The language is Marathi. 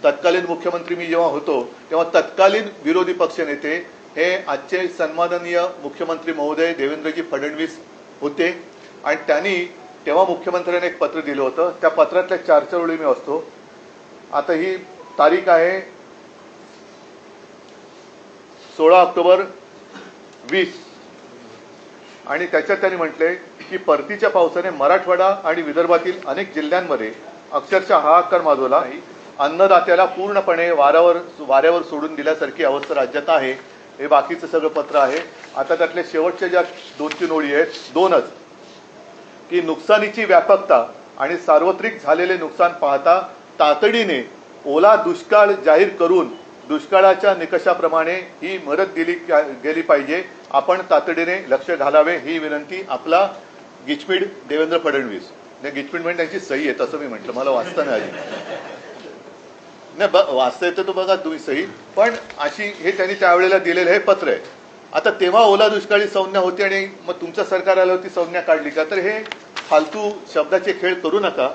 तत्कालीन मुख्यमंत्री मी जेव्हा होतो तेव्हा तत्कालीन विरोधी पक्षनेते हे आजचे सन्माननीय मुख्यमंत्री महोदय देवेंद्रजी फडणवीस होते आणि त्यांनी तेव्हा मुख्यमंत्र्यांनी एक पत्र दिलं होतं. त्या पत्रातल्या 4 ओळी मी वाचतो. आता ही तारीख आहे 16 ऑक्टोबर 20 आणि त्याच्यात त्यांनी म्हटले की परतीच्या पावसाने मराठवाडा आणि विदर्भातील अनेक जिल्ह्यांमध्ये अक्षरशः हाहाकार माजवला. अन्नदात्याला पूर्णपणे वाऱ्यावर सोडून दिल्यासारखी अवस्था राज्यात आहे. हे बाकीचं सगळं पत्र आहे. आता त्यातल्या शेवटच्या ज्या 2-3 ओळी आहेत, 2च, की नुकसानीची व्यापकता आणि सार्वत्रिक झालेले नुकसान पाहता तातडीने ओला दुष्काळ जाहीर करून दुष्काळाच्या निकषाप्रमाणे ही मदत दिली गेली पाहिजे. आपण तातडीने लक्ष घालावे ही विनंती. आपला गिचमीड देवेंद्र फडणवीस. नाही, गिचमीड म्हणजे त्यांची सही आहे तसं मी म्हटलं, मला वाचता नाही आली. नाही, वाचता येतं तो बघा तुम्ही सही, पण अशी हे त्यांनी त्यावेळेला दिलेलं हे पत्र आहे. आता तेव्हा ओला दुष्काळी संज्ञा होती आणि मग तुमचं सरकार आलं होती संज्ञा काढली का? तर हे फालतू शब्दाचे खेळ करू नका.